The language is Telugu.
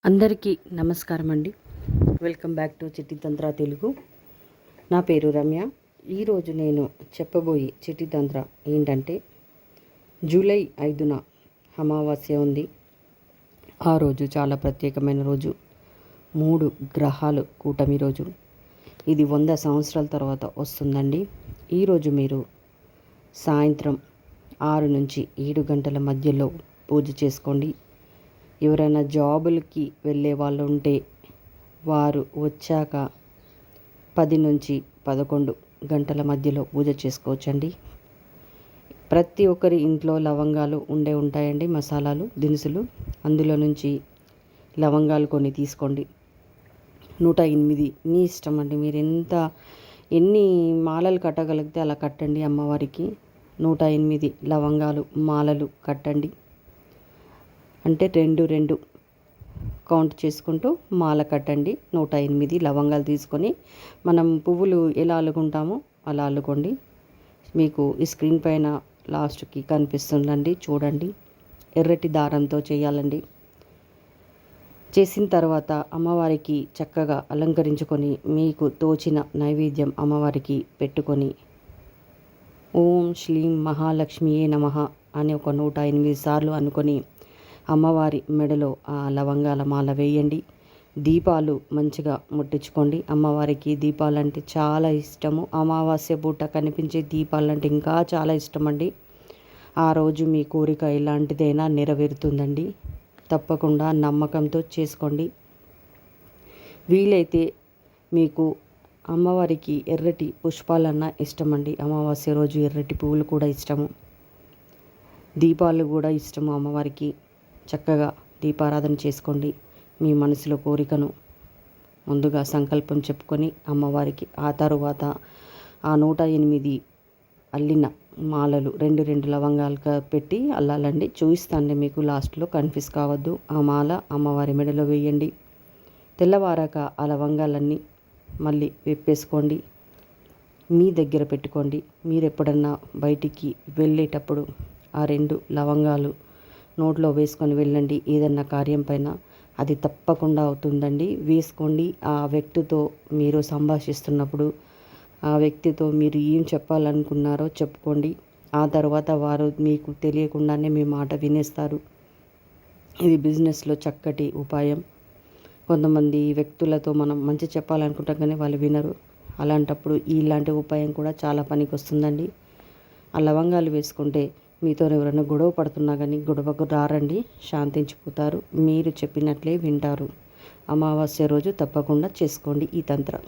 అందరికీ నమస్కారం అండి. వెల్కమ్ బ్యాక్ టు చిట్టి తంత్ర తెలుగు. నా పేరు రమ్య. ఈరోజు నేను చెప్పబోయే చిట్టి తంత్ర ఏంటంటే, జూలై 5న అమావాస్య ఉంది. ఆ రోజు చాలా ప్రత్యేకమైన రోజు. 3 గ్రహాలు కూటమి రోజు. ఇది 100 సంవత్సరాల తర్వాత వస్తుందండి. ఈరోజు మీరు సాయంత్రం 6 నుంచి 7 గంటల మధ్యలో పూజ చేసుకోండి. ఎవరైనా జాబులకి వెళ్ళే వాళ్ళు ఉంటే వారు వచ్చాక 10 నుంచి 11 గంటల మధ్యలో పూజ చేసుకోవచ్చండి. ప్రతి ఒక్కరి ఇంట్లో లవంగాలు ఉంటాయండి, మసాలాలు, దినుసులు. అందులో నుంచి లవంగాలు కొన్ని తీసుకోండి. 108 మీ ఇష్టం అండి. మీరు ఎన్ని మాలలు కట్టగలిగితే అలా కట్టండి. అమ్మవారికి 108 లవంగాలు మాలలు కట్టండి. అంటే 2 కౌంట్ చేసుకుంటూ మాల కట్టండి. 108 లవంగాలు తీసుకొని మనం పువ్వులు ఎలా అల్లుకుంటామో అలా అల్లుకోండి. మీకు ఈ స్క్రీన్ పైన లాస్ట్కి కనిపిస్తుందండి, చూడండి. ఎర్రటి దారంతో చేయాలండి. చేసిన తర్వాత అమ్మవారికి చక్కగా అలంకరించుకొని మీకు తోచిన నైవేద్యం అమ్మవారికి పెట్టుకొని ఓం శ్లీం మహాలక్ష్మియే నమః అని ఒక 108 సార్లు అనుకొని అమ్మవారి మెడలో ఆ లవంగాల మాల వేయండి. దీపాలు మంచిగా ముట్టించుకోండి. అమ్మవారికి దీపాలంటే చాలా ఇష్టము. అమావాస్య పూట కనిపించే దీపాలంటే ఇంకా చాలా ఇష్టమండి. ఆ రోజు మీ కోరిక ఎలాంటిదైనా నెరవేరుతుందండి. తప్పకుండా నమ్మకంతో చేసుకోండి. వీలైతే మీకు అమ్మవారికి ఎర్రటి పుష్పాలన్నా ఇష్టమండి. అమావాస్య రోజు ఎర్రటి పువ్వులు కూడా ఇష్టము. దీపాలు కూడా ఇష్టము అమ్మవారికి. చక్కగా దీపారాధన చేసుకోండి. మీ మనసులో కోరికను ముందుగా సంకల్పం చెప్పుకొని అమ్మవారికి ఆ తరువాత ఆ 108 అల్లిన మాలలు 2 లవంగాలుగా పెట్టి అల్లాలండి. చూపిస్తాండి మీకు, లాస్ట్లో కన్ఫ్యూజ్ కావద్దు. ఆ మాల అమ్మవారి మెడలో వేయండి. తెల్లవారాక ఆ లవంగాలన్నీ మళ్ళీ విప్పేసుకోండి. మీ దగ్గర పెట్టుకోండి. మీరు ఎప్పుడన్నా బయటికి వెళ్ళేటప్పుడు ఆ 2 లవంగాలు నోట్లో వేసుకొని వెళ్ళండి. ఏదన్నా కార్యం పైన అది తప్పకుండా అవుతుందండి. వేసుకోండి. ఆ వ్యక్తితో మీరు సంభాషిస్తున్నప్పుడు ఆ వ్యక్తితో మీరు ఏం చెప్పాలనుకున్నారో చెప్పుకోండి. ఆ తర్వాత వారు మీకు తెలియకుండానే మీ మాట వినేస్తారు. ఇది బిజినెస్లో చక్కటి ఉపాయం. కొంతమంది వ్యక్తులతో మనం మంచి చెప్పాలనుకుంటాం కానీ వాళ్ళు వినరు. అలాంటప్పుడు ఇలాంటి ఉపాయం కూడా చాలా పనికి వస్తుందండి. ఆ లవంగాలు వేసుకుంటే మీతో ఎవరైనా గొడవ పడుతున్నా కానీ గొడవకు రారండి, శాంతించిపోతారు. మీరు చెప్పినట్లే వింటారు. అమావాస్య రోజు తప్పకుండా చేసుకోండి ఈ తంత్రం.